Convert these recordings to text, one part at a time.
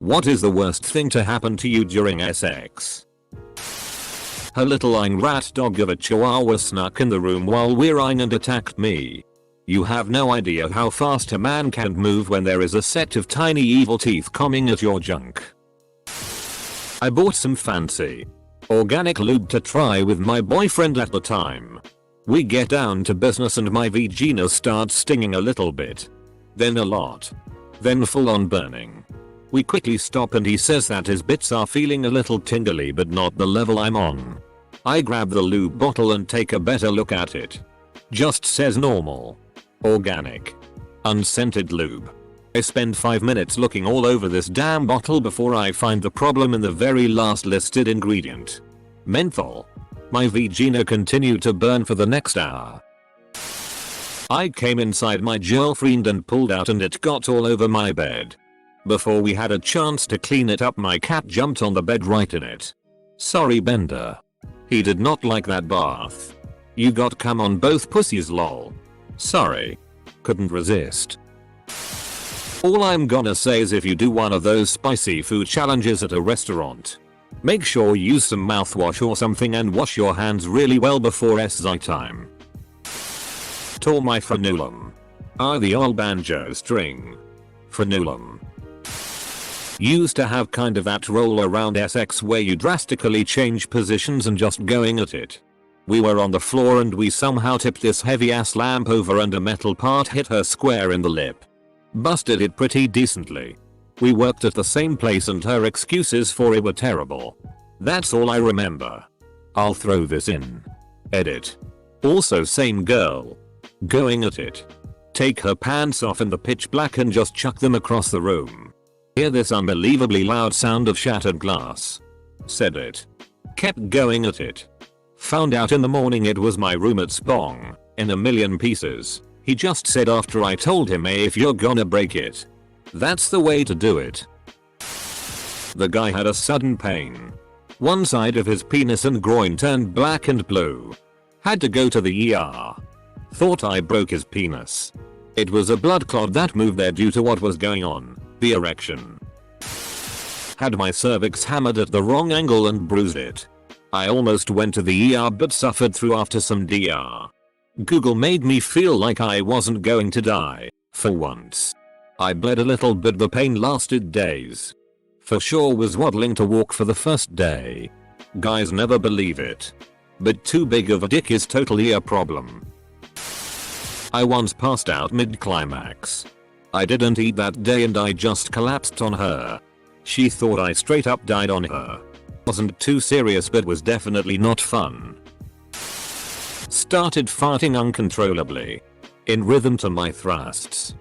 What is the worst thing to happen to you during sex? Her little lying rat dog of a chihuahua snuck in the room while we're eyeing and attacked me. You have no idea how fast a man can move when there is a set of tiny evil teeth coming at your junk. I bought some fancy organic lube to try with my boyfriend at the time. We get down to business and my vagina starts stinging a little bit. Then a lot. Then full on burning. We quickly stop and he says that his bits are feeling a little tingly but not the level I'm on. I grab the lube bottle and take a better look at it. Just says normal. Organic. Unscented lube. I spend 5 minutes looking all over this damn bottle before I find the problem in the very last listed ingredient. Menthol. My vagina continued to burn for the next hour. I came inside my girlfriend and pulled out and it got all over my bed. Before we had a chance to clean it up, my cat jumped on the bed right in it. Sorry Bender. He did not like that bath. You got cum on both pussies lol. Sorry. Couldn't resist. All I'm gonna say is if you do one of those spicy food challenges at a restaurant, make sure you use some mouthwash or something and wash your hands really well before SI time. Tore my frenulum. The old banjo string. Frenulum. Used to have kind of that roll around SX where you drastically change positions and just going at it. We were on the floor and we somehow tipped this heavy ass lamp over and a metal part hit her square in the lip. Busted it pretty decently. We worked at the same place and her excuses for it were terrible. That's all I remember. I'll throw this in. Edit. Also same girl. Going at it. Take her pants off in the pitch black and just chuck them across the room. Hear this unbelievably loud sound of shattered glass. Said it. Kept going at it. Found out in the morning it was my roommate's bong, in a million pieces. He just said after I told him, hey, if you're gonna break it, that's the way to do it. The guy had a sudden pain. One side of his penis and groin turned black and blue. Had to go to the ER. Thought I broke his penis. It was a blood clot that moved there due to what was going on, the erection. Had my cervix hammered at the wrong angle and bruised it. I almost went to the ER but suffered through after some DR. Google made me feel like I wasn't going to die, for once. I bled a little but the pain lasted days. For sure was waddling to walk for the first day. Guys never believe it. But too big of a dick is totally a problem. I once passed out mid-climax. I didn't eat that day and I just collapsed on her. She thought I straight up died on her. Wasn't too serious but was definitely not fun. Started farting uncontrollably. In rhythm to my thrusts.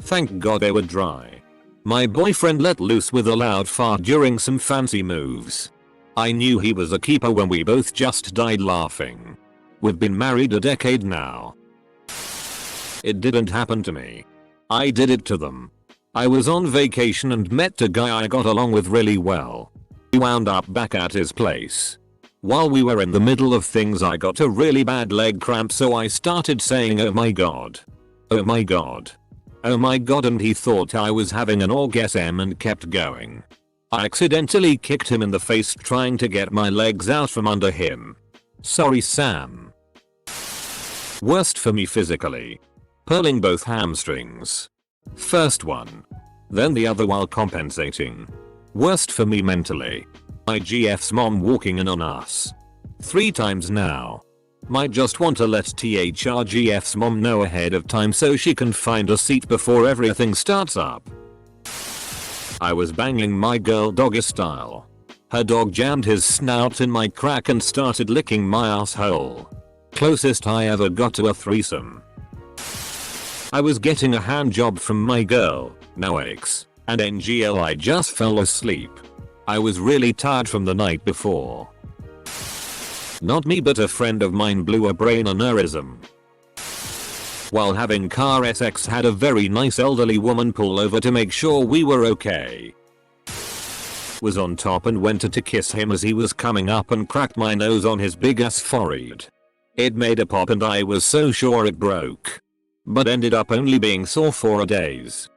Thank God they were dry. My boyfriend let loose with a loud fart during some fancy moves. I knew he was a keeper when we both just died laughing. We've been married a decade now. It didn't happen to me. I did it to them. I was on vacation and met a guy I got along with really well. We wound up back at his place. While we were in the middle of things I got a really bad leg cramp, so I started saying oh my god. Oh my god. Oh my god, and he thought I was having an orgasm and kept going. I accidentally kicked him in the face trying to get my legs out from under him. Sorry Sam. Worst for me physically. Pulling both hamstrings. First one. Then the other while compensating. Worst for me mentally. My GF's mom walking in on us. 3 times now. Might just want to let THRGF's mom know ahead of time so she can find a seat before everything starts up. I was banging my girl doggy style. Her dog jammed his snout in my crack and started licking my asshole. Closest I ever got to a threesome. I was getting a hand job from my girl, no aches, and NGL I just fell asleep. I was really tired from the night before. Not me but a friend of mine blew a brain aneurysm. While having car sex had a very nice elderly woman pull over to make sure we were okay. Was on top and went to kiss him as he was coming up and cracked my nose on his big ass forehead. It made a pop and I was so sure it broke. But ended up only being sore for a days.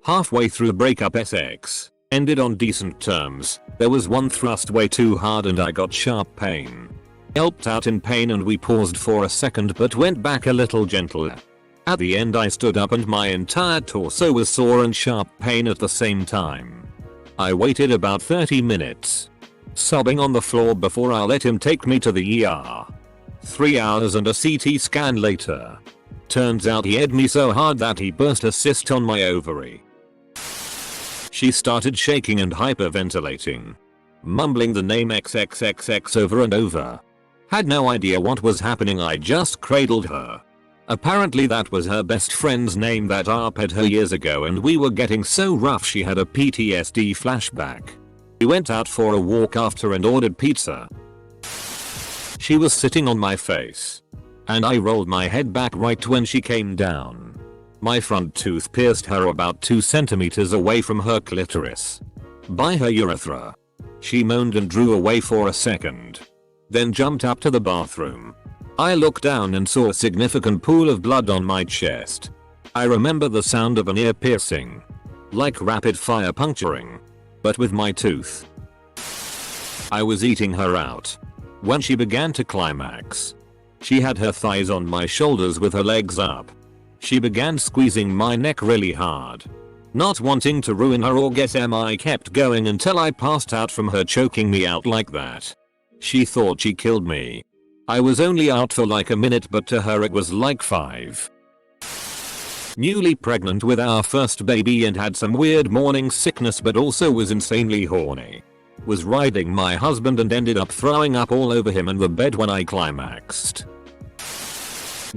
Halfway through breakup SX ended on decent terms. There was one thrust way too hard and I got sharp pain. Helped out in pain and we paused for a second but went back a little gentler. At the end I stood up and my entire torso was sore and sharp pain at the same time. I waited about 30 minutes, sobbing on the floor before I let him take me to the ER. 3 hours and a CT scan later. Turns out he ed me so hard that he burst a cyst on my ovary. She started shaking and hyperventilating, mumbling the name XXXX over and over. Had no idea what was happening, I just cradled her. Apparently that was her best friend's name that RP'd her years ago and we were getting so rough she had a PTSD flashback. We went out for a walk after and ordered pizza. She was sitting on my face, and I rolled my head back right when she came down. My front tooth pierced her about 2 centimeters away from her clitoris, by her urethra. She moaned and drew away for a second, then jumped up to the bathroom. I looked down and saw a significant pool of blood on my chest. I remember the sound of an ear piercing, like rapid fire puncturing, but with my tooth. I was eating her out when she began to climax. She had her thighs on my shoulders with her legs up. She began squeezing my neck really hard. Not wanting to ruin her orgasm, I kept going until I passed out from her choking me out like that. She thought she killed me. I was only out for like a minute but to her it was like 5. Newly pregnant with our first baby and had some weird morning sickness but also was insanely horny. Was riding my husband and ended up throwing up all over him and the bed when I climaxed.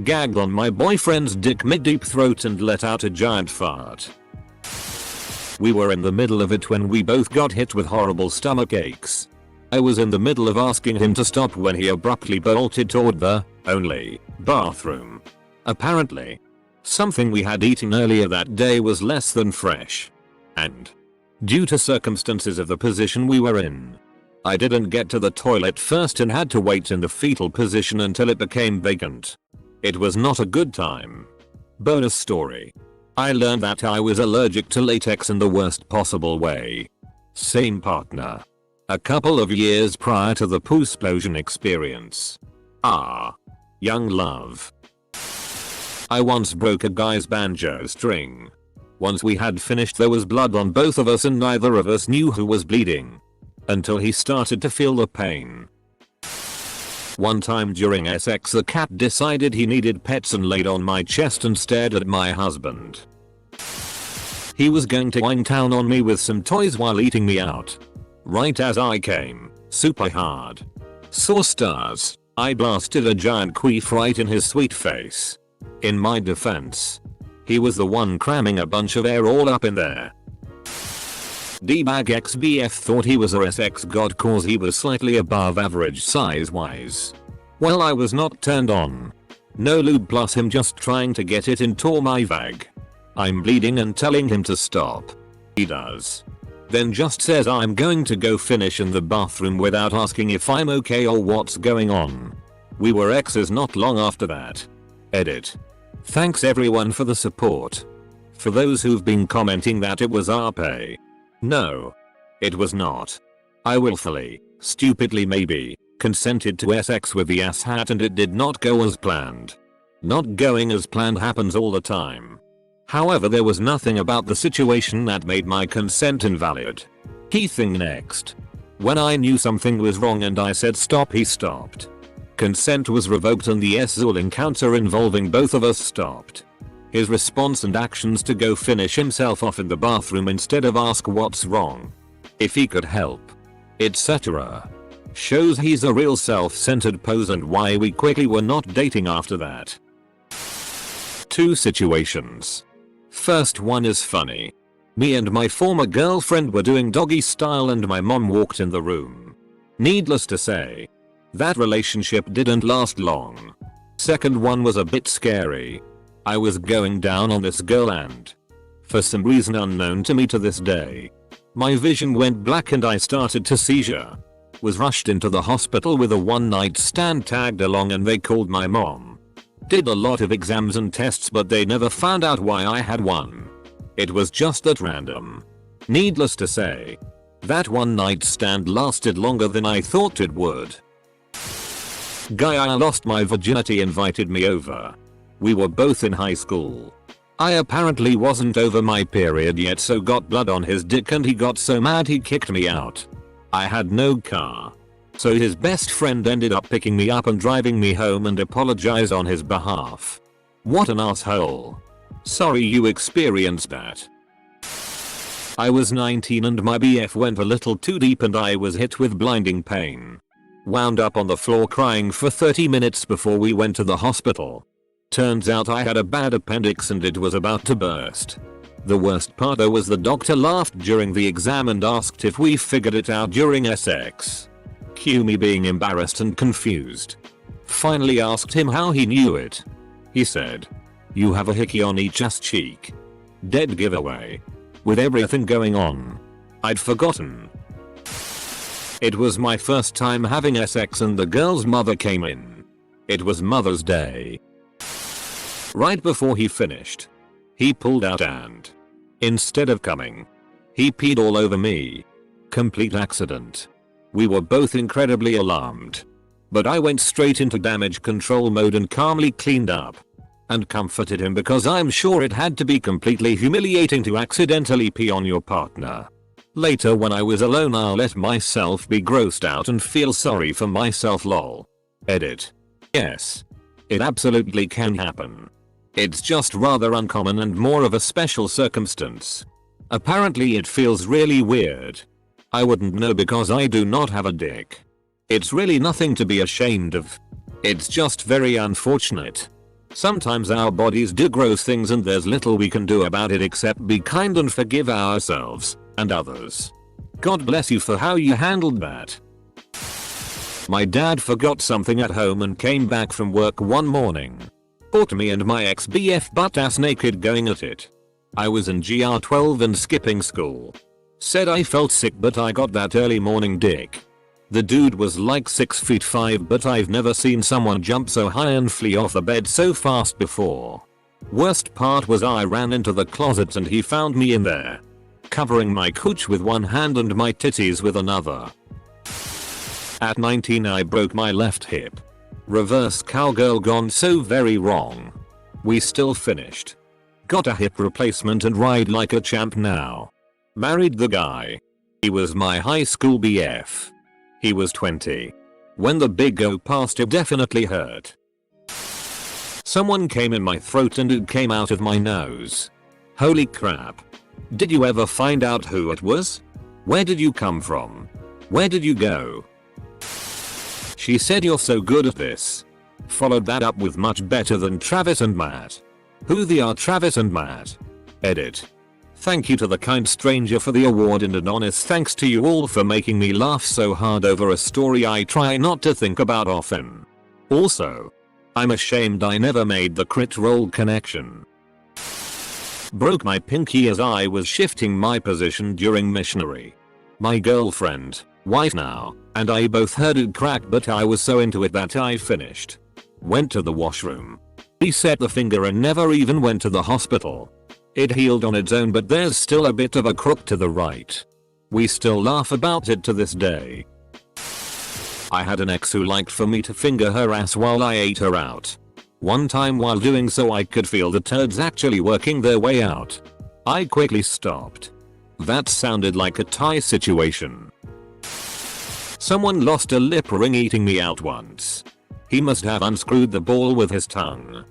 Gagged on my boyfriend's dick mid-deep throat and let out a giant fart. We were in the middle of it when we both got hit with horrible stomach aches. I was in the middle of asking him to stop when he abruptly bolted toward the only bathroom. Apparently, something we had eaten earlier that day was less than fresh. And, due to circumstances of the position we were in, I didn't get to the toilet first and had to wait in the fetal position until it became vacant. It was not a good time. Bonus story. I learned that I was allergic to latex in the worst possible way. Same partner. A couple of years prior to the poo-splosion experience. Young love. I once broke a guy's banjo string. Once we had finished there was blood on both of us and neither of us knew who was bleeding. Until he started to feel the pain. One time during SX the cat decided he needed pets and laid on my chest and stared at my husband. He was going to wind down on me with some toys while eating me out. Right as I came, super hard. Saw stars. I blasted a giant queef right in his sweet face. In my defense, he was the one cramming a bunch of air all up in there. D-bag XBF thought he was a SX god cause he was slightly above average size wise. Well, I was not turned on. No lube plus him just trying to get it into my vag. I'm bleeding and telling him to stop. He does. Then just says I'm going to go finish in the bathroom without asking if I'm okay or what's going on. We were exes not long after that. Edit. Thanks everyone for the support. For those who've been commenting that it was RP. No. It was not. I willfully, stupidly maybe, consented to SX with the ass hat and it did not go as planned. Not going as planned happens all the time. However, there was nothing about the situation that made my consent invalid. Key thing next. When I knew something was wrong and I said stop, he stopped. Consent was revoked and the SZul encounter involving both of us stopped. His response and actions to go finish himself off in the bathroom instead of ask what's wrong, if he could help, etc. shows he's a real self-centered pose and why we quickly were not dating after that. 2 situations. First one is funny. Me and my former girlfriend were doing doggy style and my mom walked in the room. Needless to say, that relationship didn't last long. Second one was a bit scary. I was going down on this girl and, for some reason unknown to me to this day, my vision went black and I started to seizure. Was rushed into the hospital with a one-night stand tagged along and they called my mom. Did a lot of exams and tests but they never found out why I had one. It was just that random. Needless to say, that one night stand lasted longer than I thought it would. Guy I lost my virginity invited me over. We were both in high school. I apparently wasn't over my period yet, so got blood on his dick and he got so mad he kicked me out. I had no car. So his best friend ended up picking me up and driving me home and apologized on his behalf. What an asshole. Sorry you experienced that. I was 19 and my BF went a little too deep and I was hit with blinding pain. Wound up on the floor crying for 30 minutes before we went to the hospital. Turns out I had a bad appendix and it was about to burst. The worst part though was the doctor laughed during the exam and asked if we figured it out during sex. Cue me being embarrassed and confused. Finally asked him how he knew it. He said, "You have a hickey on each ass cheek." Dead giveaway. With everything going on, I'd forgotten. It was my first time having sex and the girl's mother came in. It was Mother's Day. Right before he finished, he pulled out and, instead of coming, he peed all over me. Complete accident. We were both incredibly alarmed. But I went straight into damage control mode and calmly cleaned up. And comforted him because I'm sure it had to be completely humiliating to accidentally pee on your partner. Later when I was alone I'll let myself be grossed out and feel sorry for myself lol. Edit. Yes. It absolutely can happen. It's just rather uncommon and more of a special circumstance. Apparently it feels really weird. I wouldn't know because I do not have a dick. It's really nothing to be ashamed of. It's just very unfortunate. Sometimes our bodies do gross things and there's little we can do about it except be kind and forgive ourselves and others. God bless you for how you handled that. My dad forgot something at home and came back from work one morning. Caught me and my ex-BF butt-ass naked going at it. I was in GR12 and skipping school. Said I felt sick but I got that early morning dick. The dude was like 6'5" but I've never seen someone jump so high and flee off the bed so fast before. Worst part was I ran into the closet and he found me in there. Covering my cooch with one hand and my titties with another. At 19 I broke my left hip. Reverse cowgirl gone so very wrong. We still finished. Got a hip replacement and ride like a champ now. Married the guy. He was my high school BF. He was 20. When the big O passed it definitely hurt. Someone came in my throat and it came out of my nose. Holy crap. Did you ever find out who it was? Where did you come from? Where did you go? She said you're so good at this. Followed that up with much better than Travis and Matt. Who they are Travis and Matt? Edit. Thank you to the kind stranger for the award and an honest thanks to you all for making me laugh so hard over a story I try not to think about often. Also, I'm ashamed I never made the crit roll connection. Broke my pinky as I was shifting my position during missionary. My girlfriend, wife now, and I both heard it crack but I was so into it that I finished. Went to the washroom. Reset the finger and never even went to the hospital. It healed on its own but there's still a bit of a crook to the right. We still laugh about it to this day. I had an ex who liked for me to finger her ass while I ate her out. One time while doing so I could feel the turds actually working their way out. I quickly stopped. That sounded like a tie situation. Someone lost a lip ring eating me out once. He must have unscrewed the ball with his tongue.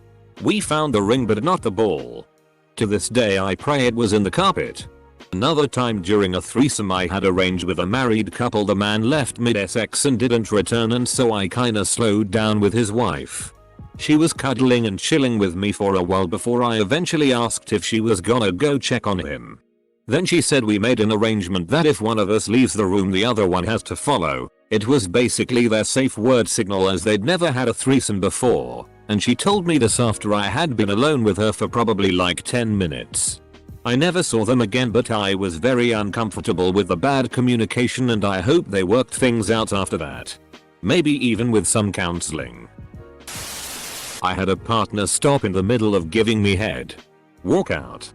We found the ring but not the ball. To this day I pray it was in the carpet. Another time during a threesome I had arranged with a married couple, the man left mid-sex and didn't return and so I kinda slowed down with his wife. She was cuddling and chilling with me for a while before I eventually asked if she was gonna go check on him. Then she said we made an arrangement that if one of us leaves the room the other one has to follow. It was basically their safe word signal as they'd never had a threesome before, and she told me this after I had been alone with her for probably like 10 minutes. I never saw them again but I was very uncomfortable with the bad communication and I hope they worked things out after that. Maybe even with some counseling. I had a partner stop in the middle of giving me head. Walk out.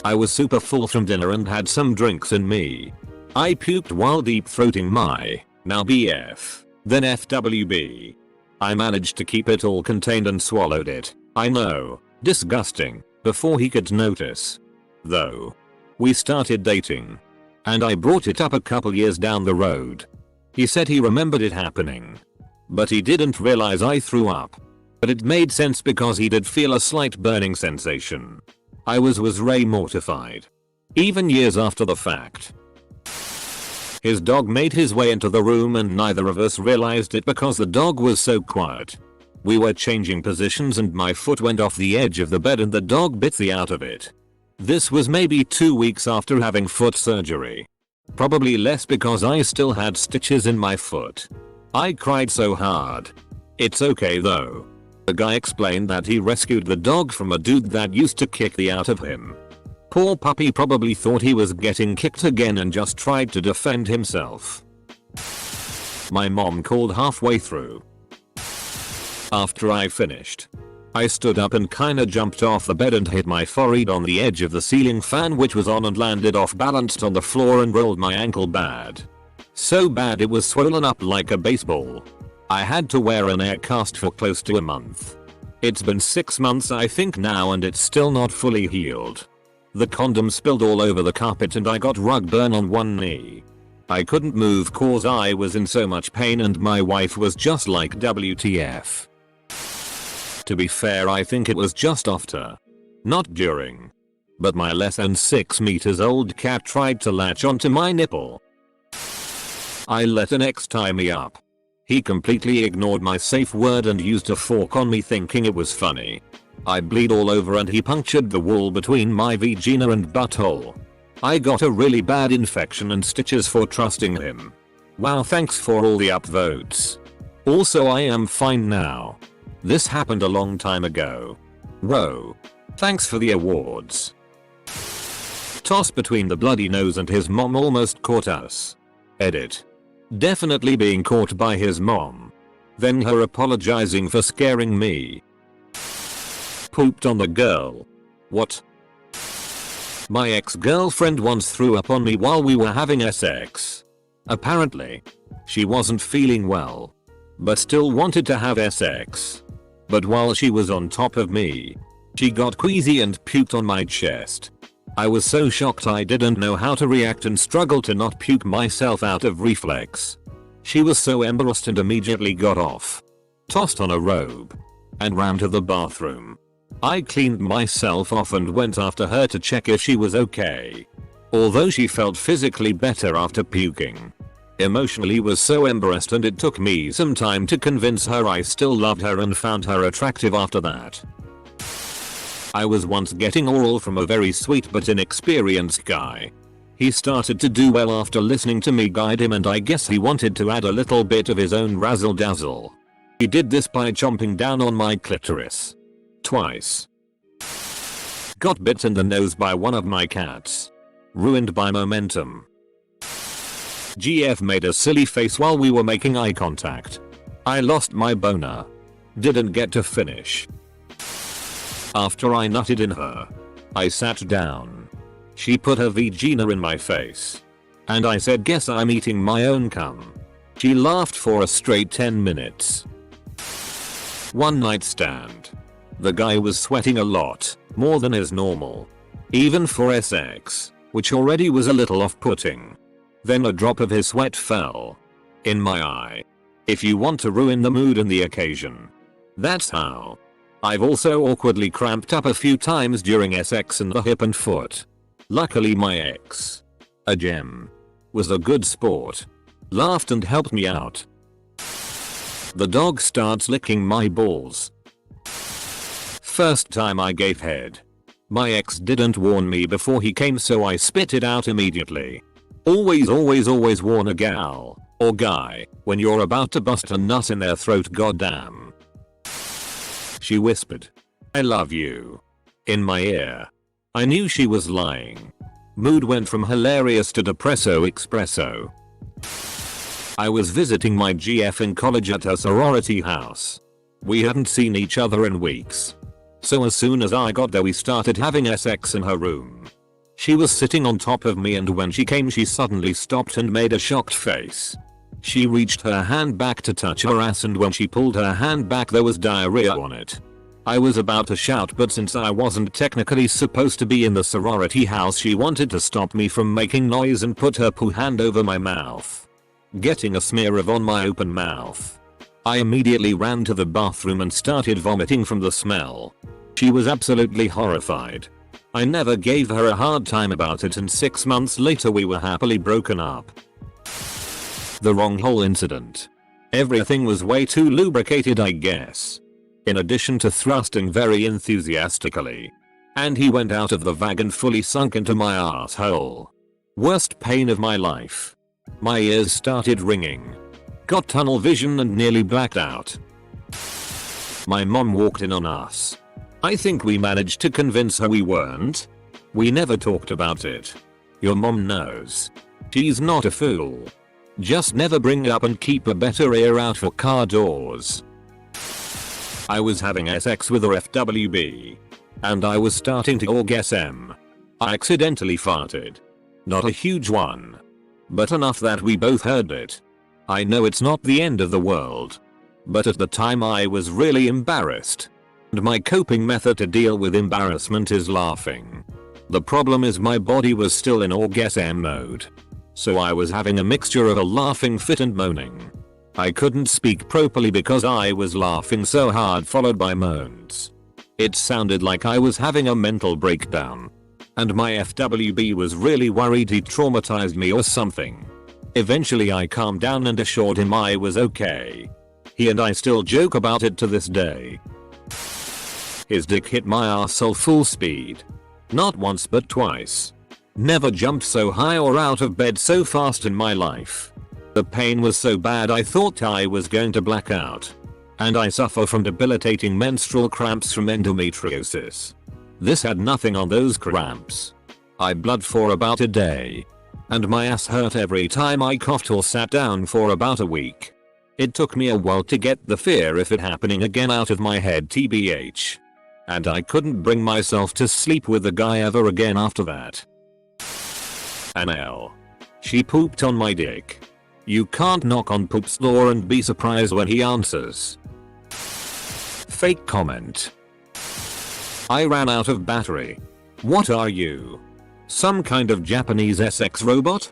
I was super full from dinner and had some drinks in me. I puked while deep throating my, now BF, then FWB. I managed to keep it all contained and swallowed it. I know, disgusting, before he could notice. Though. We started dating. And I brought it up a couple years down the road. He said he remembered it happening. But he didn't realize I threw up. But it made sense because he did feel a slight burning sensation. I was way mortified. Even years after the fact. His dog made his way into the room and neither of us realized it because the dog was so quiet. We were changing positions and my foot went off the edge of the bed and the dog bit the out of it. This was maybe 2 weeks after having foot surgery. Probably less because I still had stitches in my foot. I cried so hard. It's okay though. The guy explained that he rescued the dog from a dude that used to kick the out of him. Poor puppy probably thought he was getting kicked again and just tried to defend himself. My mom called halfway through. After I finished, I stood up and kinda jumped off the bed and hit my forehead on the edge of the ceiling fan which was on and landed off balanced on the floor and rolled my ankle bad. So bad it was swollen up like a baseball. I had to wear an air cast for close to a month. It's been 6 months I think now and it's still not fully healed. The condom spilled all over the carpet and I got rug burn on one knee. I couldn't move cause I was in so much pain and my wife was just like WTF. To be fair I think it was just after. Not during. But my less than 6 meters old cat tried to latch onto my nipple. I let an ex tie me up. He completely ignored my safe word and used a fork on me thinking it was funny. I bleed all over and he punctured the wall between my vagina and butthole. I got a really bad infection and stitches for trusting him. Wow, thanks for all the upvotes. Also I am fine now. This happened a long time ago. Whoa. Thanks for the awards. Toss between the bloody nose and his mom almost caught us. Edit. Definitely being caught by his mom. Then her apologizing for scaring me. Pooped on the girl. What? My ex-girlfriend once threw up on me while we were having sex. Apparently. She wasn't feeling well. But still wanted to have sex. But while she was on top of me, she got queasy and puked on my chest. I was so shocked I didn't know how to react and struggled to not puke myself out of reflex. She was so embarrassed and immediately got off. Tossed on a robe. And ran to the bathroom. I cleaned myself off and went after her to check if she was okay. Although she felt physically better after puking. Emotionally was so embarrassed and it took me some time to convince her I still loved her and found her attractive after that. I was once getting oral from a very sweet but inexperienced guy. He started to do well after listening to me guide him and I guess he wanted to add a little bit of his own razzle dazzle. He did this by chomping down on my clitoris. Twice. Got bit in the nose by one of my cats. Ruined by momentum. GF made a silly face while we were making eye contact. I lost my boner. Didn't get to finish. After I nutted in her, I sat down. She put her vagina in my face. And I said guess I'm eating my own cum. She laughed for a straight 10 minutes. One night stand. The guy was sweating a lot, more than is normal. Even for sex, which already was a little off-putting. Then a drop of his sweat fell. In my eye. If you want to ruin the mood and the occasion. That's how. I've also awkwardly cramped up a few times during sex in the hip and foot. Luckily my ex, a gem, was a good sport. Laughed and helped me out. The dog starts licking my balls. First time I gave head. My ex didn't warn me before he came so I spit it out immediately. Always warn a gal, or guy, when you're about to bust a nut in their throat goddamn. She whispered, "I love you," in my ear. I knew she was lying. Mood went from hilarious to depresso espresso. I was visiting my GF in college at her sorority house. We hadn't seen each other in weeks. So as soon as I got there we started having sex in her room. She was sitting on top of me, and when she came she suddenly stopped and made a shocked face. She reached her hand back to touch her ass, and when she pulled her hand back there was diarrhea on it. I was about to shout, but since I wasn't technically supposed to be in the sorority house, she wanted to stop me from making noise and put her poo hand over my mouth, getting a smear of on my open mouth. I immediately ran to the bathroom and started vomiting from the smell. She was absolutely horrified. I never gave her a hard time about it, and 6 months later we were happily broken up. The wrong hole incident. Everything was way too lubricated, I guess. In addition to thrusting very enthusiastically. And he went out of the wagon fully sunk into my asshole. Worst pain of my life. My ears started ringing. Got tunnel vision and nearly blacked out. My mom walked in on us. I think we managed to convince her we weren't. We never talked about it. Your mom knows. She's not a fool. Just never bring it up and keep a better ear out for car doors. I was having sex with her FWB. And I was starting to orgasm. I accidentally farted. Not a huge one. But enough that we both heard it. I know it's not the end of the world. But at the time I was really embarrassed. And my coping method to deal with embarrassment is laughing. The problem is my body was still in orgasm mode. So I was having a mixture of a laughing fit and moaning. I couldn't speak properly because I was laughing so hard, followed by moans. It sounded like I was having a mental breakdown. And my FWB was really worried he traumatized me or something. Eventually I calmed down and assured him I was okay. He and I still joke about it to this day. His dick hit my arsehole full speed. Not once but twice. Never jumped so high or out of bed so fast in my life. The pain was so bad I thought I was going to black out. And I suffer from debilitating menstrual cramps from endometriosis. This had nothing on those cramps. I bled for about a day. And my ass hurt every time I coughed or sat down for about a week. It took me a while to get the fear of it happening again out of my head, tbh. And I couldn't bring myself to sleep with the guy ever again after that. NL. She pooped on my dick. You can't knock on poop's door and be surprised when he answers. Fake comment. I ran out of battery. What are you? Some kind of Japanese sex robot?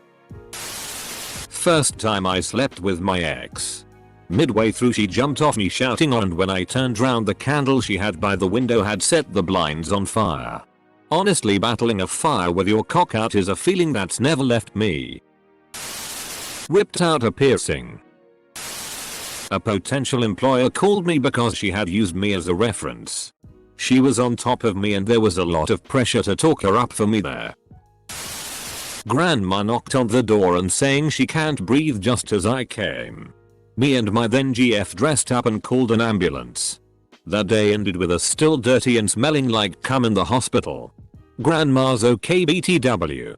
First time I slept with my ex. Midway through she jumped off me shouting, and when I turned round the candle she had by the window had set the blinds on fire. Honestly, battling a fire with your cock out is a feeling that's never left me. Ripped out a piercing. A potential employer called me because she had used me as a reference. She was on top of me and there was a lot of pressure to talk her up for me there. Grandma knocked on the door and saying she can't breathe just as I came. Me and my then GF dressed up and called an ambulance. That day ended with us still dirty and smelling like cum in the hospital. Grandma's okay BTW.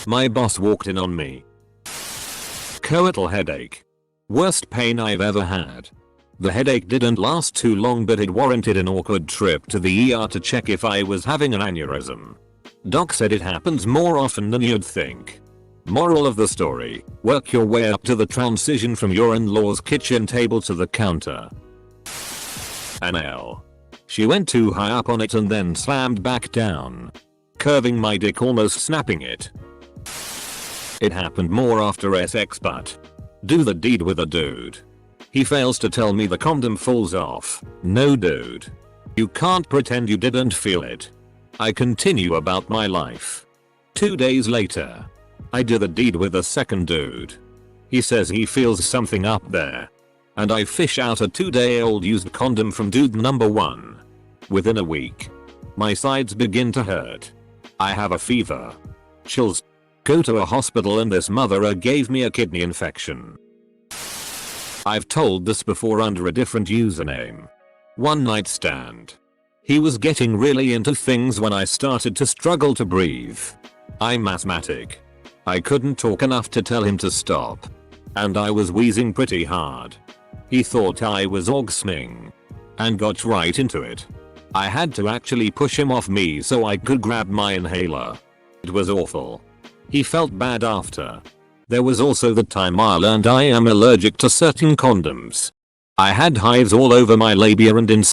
My boss walked in on me. Coital headache. Worst pain I've ever had. The headache didn't last too long, but it warranted an awkward trip to the ER to check if I was having an aneurysm. Doc said it happens more often than you'd think. Moral of the story, work your way up to the transition from your in-law's kitchen table to the counter. NL. She went too high up on it and then slammed back down, curving my dick, almost snapping it. It happened more after sex, but do the deed with a dude. He fails to tell me the condom falls off. No dude. You can't pretend you didn't feel it. I continue about my life. 2 days later. I do the deed with a second dude. He says he feels something up there. And I fish out a 2-day-old used condom from dude number 1. Within a week. My sides begin to hurt. I have a fever. Chills. Go to a hospital and this mother gave me a kidney infection. I've told this before under a different username. One night stand. He was getting really into things when I started to struggle to breathe. I'm asthmatic. I couldn't talk enough to tell him to stop. And I was wheezing pretty hard. He thought I was orgasming. And got right into it. I had to actually push him off me so I could grab my inhaler. It was awful. He felt bad after. There was also the time I learned I am allergic to certain condoms. I had hives all over my labia and in